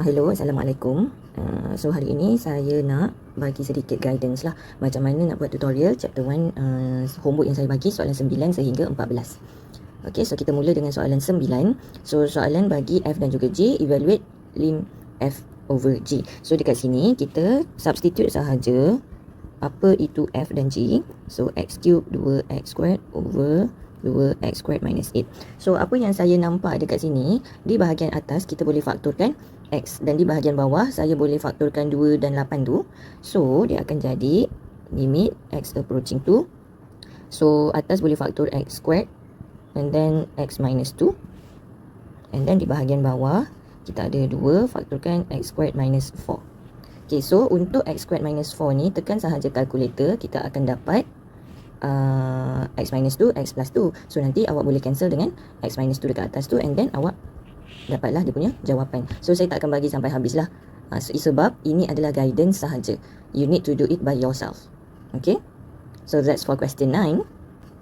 Hello, Assalamualaikum. So hari ini saya nak bagi sedikit guidance lah macam mana nak buat tutorial chapter 1 homework yang saya bagi soalan 9 sehingga 14. Okay, so kita mula dengan soalan 9. So soalan bagi F dan juga G, evaluate lim F over G. So dekat sini kita substitute sahaja apa itu F dan G. So x cube 2x squared over 2x squared minus 8. So apa yang saya nampak dekat sini, di bahagian atas kita boleh faktorkan x dan di bahagian bawah saya boleh faktorkan 2 dan 8 tu. So dia akan jadi limit x approaching 2. So atas boleh faktor x squared and then x minus 2. And then di bahagian bawah kita ada 2 faktorkan x squared minus 4. Okay, so untuk x squared minus 4 ni tekan sahaja kalkulator, kita akan dapat x minus 2, x plus 2. So nanti awak boleh cancel dengan x minus 2 dekat atas tu and then awak dapatlah dia punya jawapan. So saya tak akan bagi sampai habis lah, sebab ini adalah guidance sahaja. You need to do it by yourself. Okay, so that's for question 9.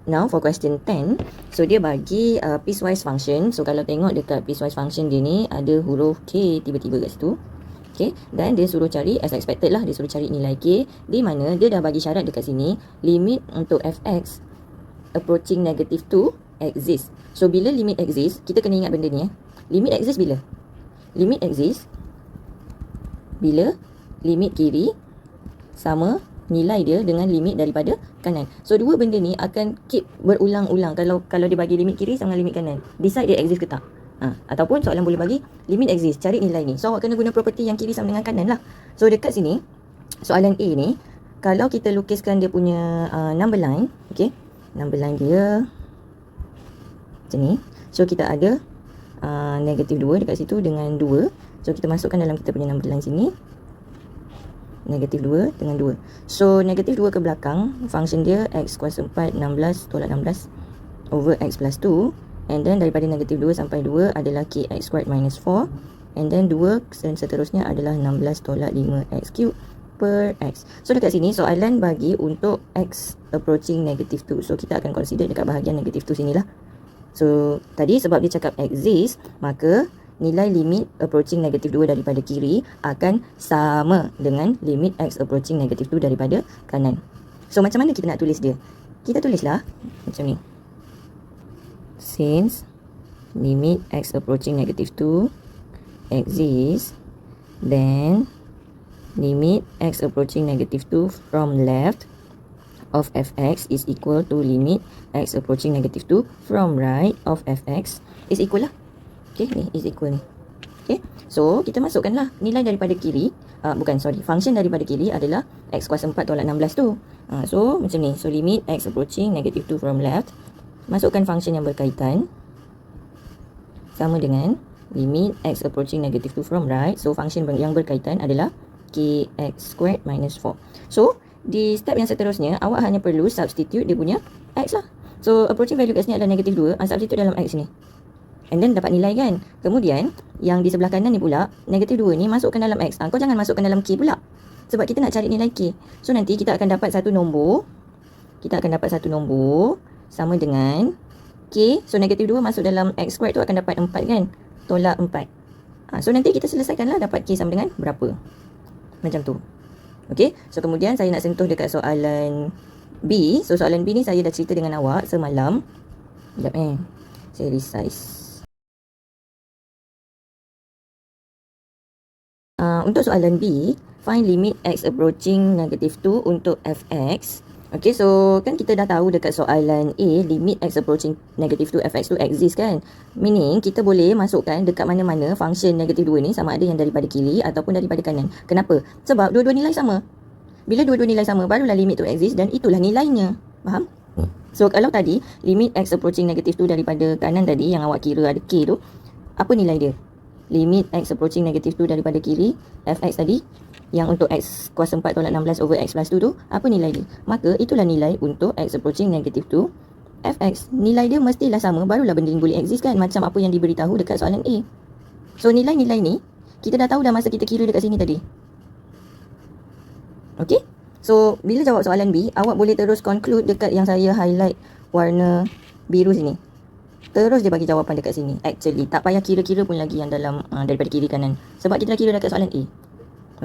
Now for question 10, so dia bagi piecewise function. So kalau tengok dekat piecewise function dia ni ada huruf K tiba-tiba kat situ. Okay, dan dia suruh cari, as expected lah, dia suruh cari nilai K, di mana dia dah bagi syarat dekat sini, limit untuk fx approaching negative 2 exist. So bila limit exist, kita kena ingat benda ni limit exist bila? Limit exist bila limit kiri sama nilai dia dengan limit daripada kanan. So dua benda ni akan keep berulang-ulang kalau dia bagi limit kiri sama limit kanan. Decide dia exist ke tak. Ataupun soalan boleh bagi limit exist, cari nilai ni. So awak kena guna property yang kiri sama dengan kanan lah. So dekat sini soalan A ni, kalau kita lukiskan dia punya number line, okay, number line dia macam ni. So kita ada negative 2 dekat situ dengan 2. So kita masukkan dalam kita punya number line sini, negative 2 dengan 2. So negative 2 ke belakang, function dia x kuasa 4, 16 tolak 16 over x plus 2. And then daripada negative 2 sampai 2 adalah kx squared minus 4. And then 2 dan seterusnya adalah 16 tolak 5x cube per x. So dekat sini soalan bagi untuk x approaching negative 2. So kita akan consider dekat bahagian negative 2 sinilah. So tadi sebab dia cakap exist, maka nilai limit approaching negative 2 daripada kiri akan sama dengan limit x approaching negative 2 daripada kanan. So macam mana kita nak tulis dia? Kita tulislah macam ni. Since limit x approaching negative 2 exists, then limit x approaching negative 2 from left of fx is equal to limit x approaching negative 2 from right of fx is equal lah. Okay, ni is equal ni. Okay, so kita masukkanlah nilai daripada kiri, function daripada kiri adalah x kuasa 4 tolak 16 tu. So macam ni. So limit x approaching negative 2 from left, masukkan function yang berkaitan sama dengan limit x approaching negative 2 from right. So function yang berkaitan adalah kx squared minus 4. So di step yang seterusnya awak hanya perlu substitute dia punya x lah. So approaching value kat sini adalah negative 2, substitute dalam x ni, and then dapat nilai kan. Kemudian yang di sebelah kanan ni pula, negative 2 ni masukkan dalam x. Kau jangan masukkan dalam k pula, sebab kita nak cari nilai k. So nanti kita akan dapat satu nombor, sama dengan K. So negative 2 masuk dalam x squared tu akan dapat 4 kan, tolak 4. So nanti kita selesaikanlah dapat K sama dengan berapa, macam tu. Okay, so kemudian saya nak sentuh dekat soalan B. So soalan B ni saya dah cerita dengan awak semalam. Sekejap saya resize. Untuk soalan B, find limit x approaching negative 2 untuk fx. Okay, so kan kita dah tahu dekat soalan A, limit x approaching negative 2 fx tu exist kan. Meaning kita boleh masukkan dekat mana-mana function negative 2 ni, sama ada yang daripada kiri ataupun daripada kanan. Kenapa? Sebab dua-dua nilai sama. Bila dua-dua nilai sama, barulah limit tu exist dan itulah nilainya. Faham? So kalau tadi limit x approaching negative 2 daripada kanan tadi, yang awak kira ada k tu, apa nilai dia? Limit x approaching negative 2 daripada kiri, fx tadi, yang untuk x kuasa 4 tolak 16 over x plus 2 tu, apa nilai dia? Maka itulah nilai untuk x approaching negative 2 fx. Nilai dia mestilah sama, barulah benda ni boleh exist kan, macam apa yang diberitahu dekat soalan A. So nilai-nilai ni kita dah tahu dah masa kita kira dekat sini tadi. Okay, so bila jawab soalan B, awak boleh terus conclude dekat yang saya highlight warna biru sini. Terus dia bagi jawapan dekat sini. Actually, tak payah kira-kira pun lagi yang dalam daripada kiri kanan. Sebab kita dah kira dekat soalan A.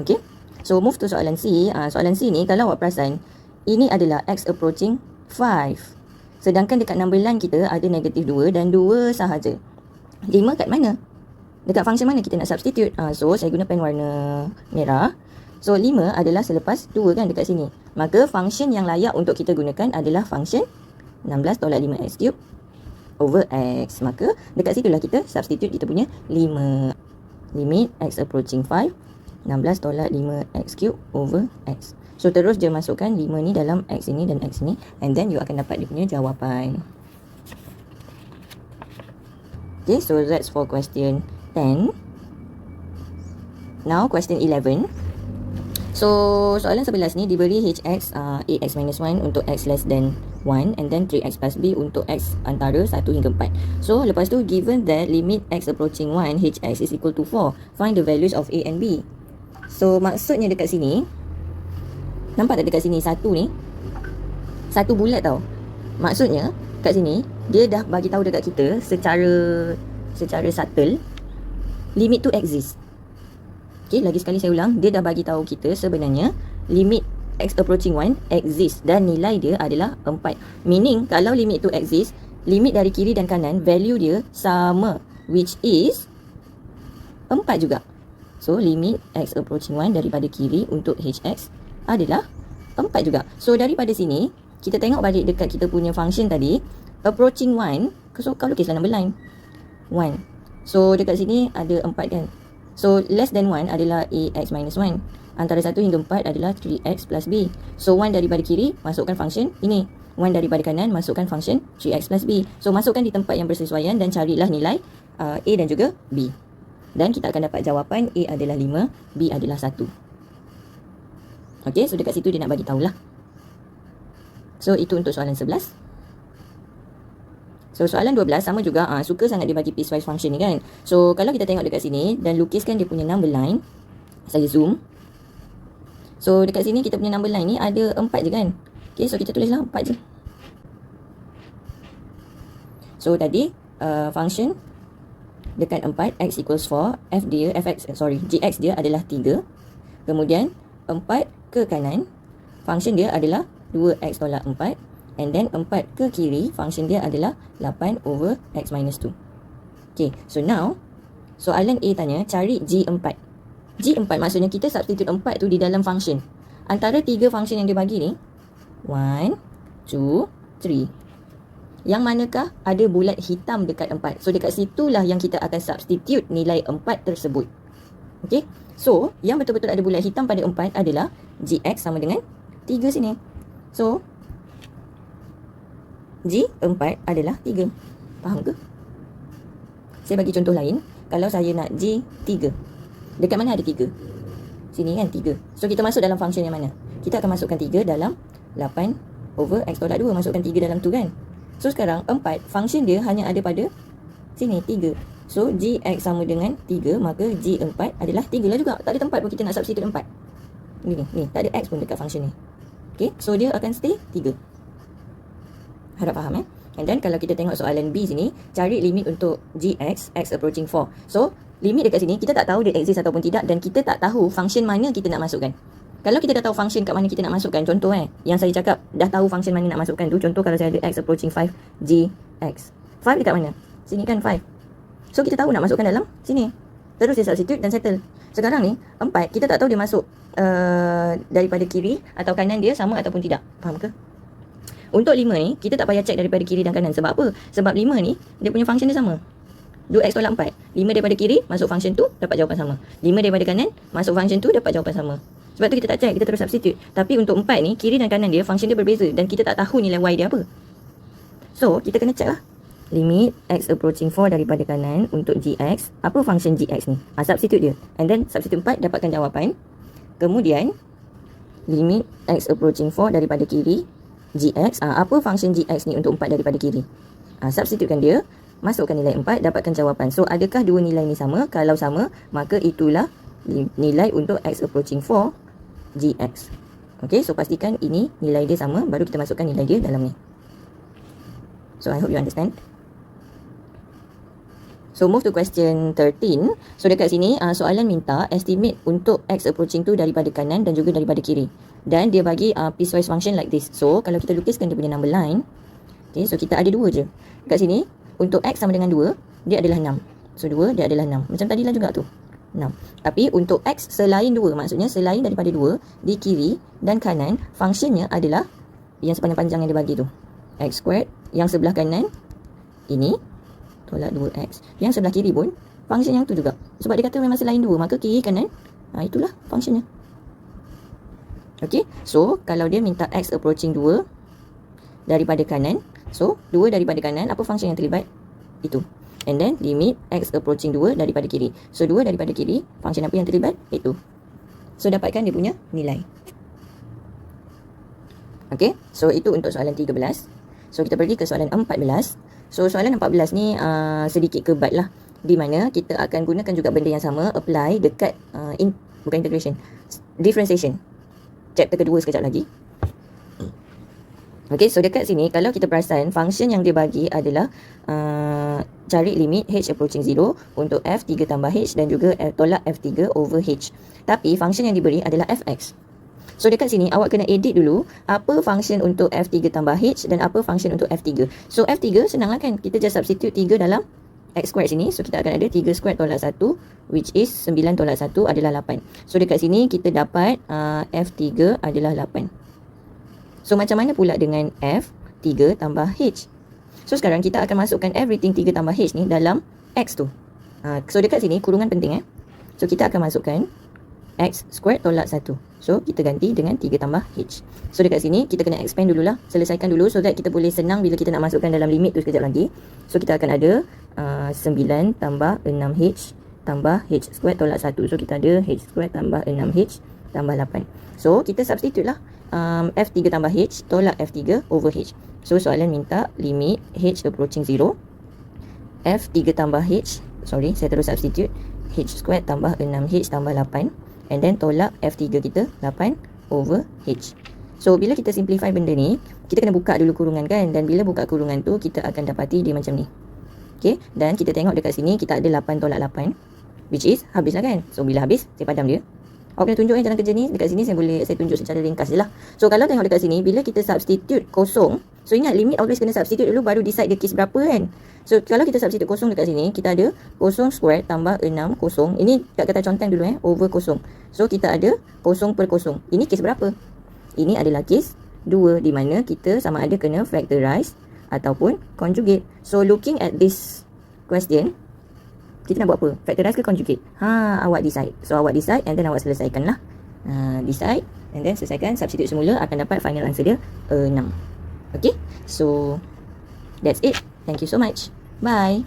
Okay. So, move to soalan C. Soalan C ni, kalau awak perasan, ini adalah X approaching 5. Sedangkan dekat number line kita ada negatif 2 dan 2 sahaja. 5 kat mana? Dekat function mana kita nak substitute? So, saya guna pen warna merah. So, 5 adalah selepas 2 kan dekat sini. Maka, function yang layak untuk kita gunakan adalah function 16 tolak 5x cube over x. Maka dekat situlah kita substitute kita punya 5. Limit x approaching 5, 16 tolak 5x cube over x. So terus je masukkan 5 ni dalam x ini dan x ini, and then you akan dapat dia punya jawapan. Okay, so that's for question 10. Now question 11. So soalan 11 ni diberi hx ax minus 1 untuk x less than 1 and then 3x plus b untuk x antara 1 hingga 4. So lepas tu given that limit x approaching 1 hx is equal to 4, find the values of a and b. So maksudnya dekat sini, nampak tak dekat sini satu ni, satu bulat tau. Maksudnya kat sini dia dah bagi tahu dekat kita secara subtle limit tu exist. Okay, lagi sekali saya ulang, dia dah bagi tahu kita sebenarnya limit x approaching 1 exist dan nilai dia adalah 4. Meaning kalau limit tu exist, limit dari kiri dan kanan value dia sama, which is 4 juga. So limit x approaching 1 daripada kiri untuk hx adalah 4 juga. So daripada sini kita tengok balik dekat kita punya function tadi, approaching 1, so kau lukislah number line 1. So dekat sini ada 4 kan. So less than 1 adalah ax minus 1. Antara 1 hingga 4 adalah 3x plus b. So 1 daripada kiri masukkan function ini, 1 daripada kanan masukkan function 3x plus b. So masukkan di tempat yang bersesuaian dan carilah nilai a dan juga b. Dan kita akan dapat jawapan a adalah 5, b adalah 1. Okay, so dekat situ dia nak bagi tahulah. So itu untuk soalan 11. So soalan 12 sama juga, suka sangat dia bagi piecewise function ni kan. So kalau kita tengok dekat sini dan lukiskan dia punya number line, saya zoom. So dekat sini kita punya number line ni ada 4 je kan. Okay, so kita tulislah 4 je. So tadi function dekat 4, x equals 4, gx dia adalah 3. Kemudian 4 ke kanan, function dia adalah 2x tolak 4. And then 4 ke kiri, function dia adalah 8 over x minus 2. Okay, so now soalan A tanya cari G4. G4 maksudnya kita substitute 4 tu di dalam function. Antara 3 function yang dia bagi ni, 1, 2, 3. Yang manakah ada bulat hitam dekat 4. So dekat situlah yang kita akan substitute nilai 4 tersebut. Okay, so yang betul-betul ada bulat hitam pada 4 adalah Gx sama dengan 3 sini. So G4 adalah 3. Faham ke? Saya bagi contoh lain. Kalau saya nak G3, dekat mana ada 3? Sini kan 3. So kita masuk dalam function yang mana? Kita akan masukkan 3 dalam 8 over x tolak 2. Masukkan 3 dalam tu kan. So sekarang 4, function dia hanya ada pada sini 3. So Gx sama dengan 3, maka G4 adalah 3 lah juga. Tak ada tempat pun kita nak substitute 4. Ni, tak ada x pun dekat function ni. Okay, so dia akan stay 3. Harap faham And then kalau kita tengok soalan B sini, cari limit untuk Gx, x approaching 4. So limit dekat sini kita tak tahu dia exist ataupun tidak, dan kita tak tahu function mana kita nak masukkan. Kalau kita dah tahu function kat mana kita nak masukkan, contoh yang saya cakap dah tahu function mana nak masukkan tu, contoh kalau saya ada x approaching 5 Gx. 5 dekat mana? Sini kan 5. So kita tahu nak masukkan dalam sini. Terus dia substitute dan settle. Sekarang ni 4, kita tak tahu dia masuk daripada kiri atau kanan dia sama ataupun tidak. Faham ke? Untuk 5 ni, kita tak payah check daripada kiri dan kanan. Sebab apa? Sebab 5 ni, dia punya function dia sama. 2x tolak 4. 5 daripada kiri, masuk function tu, dapat jawapan sama. 5 daripada kanan, masuk function tu, dapat jawapan sama. Sebab tu kita tak check, kita terus substitute. Tapi untuk 4 ni, kiri dan kanan dia, function dia berbeza. Dan kita tak tahu nilai y dia apa. So, kita kena check lah. Limit x approaching 4 daripada kanan untuk Gx. Apa function Gx ni? Substitute dia. And then, substitute 4, dapatkan jawapan. Kemudian, limit x approaching 4 daripada kiri, Gx, apa function Gx ni untuk 4 daripada kiri? Substitutekan dia, masukkan nilai 4, dapatkan jawapan. So, adakah dua nilai ni sama? Kalau sama, maka itulah nilai untuk x approaching 4 Gx. Okay, so pastikan ini nilai dia sama, baru kita masukkan nilai dia dalam ni. So, I hope you understand. So move to question 13. So dekat sini soalan minta estimate untuk x approaching tu daripada kanan dan juga daripada kiri. Dan dia bagi piecewise function like this. So kalau kita lukiskan dia punya number line, okay, so kita ada 2 je. Dekat sini untuk x sama dengan 2, dia adalah 6. So 2 dia adalah 6. Macam tadilah juga tu. 6. Tapi untuk x selain 2, maksudnya selain daripada 2, di kiri dan kanan, fungsinya adalah yang sepanjang-panjang yang dia bagi tu. X squared, yang sebelah kanan, ini, tolak 2x. Yang sebelah kiri pun, fungsi yang tu juga. Sebab dia kata memang selain 2, maka kiri kanan, itulah fungsinya. Okay, so kalau dia minta x approaching 2 daripada kanan, so 2 daripada kanan, apa fungsi yang terlibat? Itu. And then limit x approaching 2 daripada kiri. So 2 daripada kiri, fungsi apa yang terlibat? Itu. So dapatkan dia punya nilai. Okay, so itu untuk soalan 13. So kita pergi ke soalan 14. So soalan 14 ni sedikit kebat lah, di mana kita akan gunakan juga benda yang sama, apply dekat bukan integration, differentiation, chapter kedua sekejap lagi. Okay, so dekat sini kalau kita perasan, function yang dia bagi adalah cari limit h approaching 0 untuk f3 tambah h dan juga tolak f3 over h. Tapi function yang diberi adalah fx. So dekat sini awak kena edit dulu apa function untuk f3 tambah h dan apa function untuk f3. So f3 senang lah kan, kita just substitute 3 dalam x squared sini. So kita akan ada 3 squared tolak 1, which is 9 tolak 1 adalah 8. So dekat sini kita dapat f3 adalah 8. So macam mana pula dengan f3 tambah h? So sekarang kita akan masukkan everything 3 tambah h ni dalam x tu. So dekat sini kurungan penting So kita akan masukkan x squared tolak 1. So kita ganti dengan 3 tambah h. So dekat sini kita kena expand dululah, selesaikan dulu so that kita boleh senang bila kita nak masukkan dalam limit tu sekejap lagi. So kita akan ada 9 tambah 6h tambah h squared tolak 1. So kita ada h squared tambah 6h tambah 8. So kita substitute lah f3 tambah h tolak f3 over h. So soalan minta limit h approaching 0, f3 tambah h, saya terus substitute h squared tambah 6h tambah 8, and then tolak f3 kita 8 over h. So bila kita simplify benda ni, kita kena buka dulu kurungan kan, dan bila buka kurungan tu kita akan dapati dia macam ni. Okay, dan kita tengok dekat sini kita ada 8 tolak 8, which is habislah kan. So bila habis saya padam dia. Awak kena tunjuk jalan kerja ni. Dekat sini saya tunjuk secara ringkas je lah. So kalau tengok dekat sini, bila kita substitute kosong, so ingat limit always kena substitute dulu baru decide dia case berapa kan. So kalau kita substitute kosong dekat sini, kita ada kosong square tambah 6 kosong. Ini kat kata conteng dulu over kosong. So kita ada kosong per kosong. Ini case berapa? Ini adalah case 2, di mana kita sama ada kena factorize ataupun conjugate. So looking at this question, kita nak buat apa? Factorize ke conjugate? Awak decide. So awak decide and then awak selesaikan lah. Decide and then selesaikan, substitute semula, akan dapat final answer dia 6. Okay, so that's it. Thank you so much. Bye.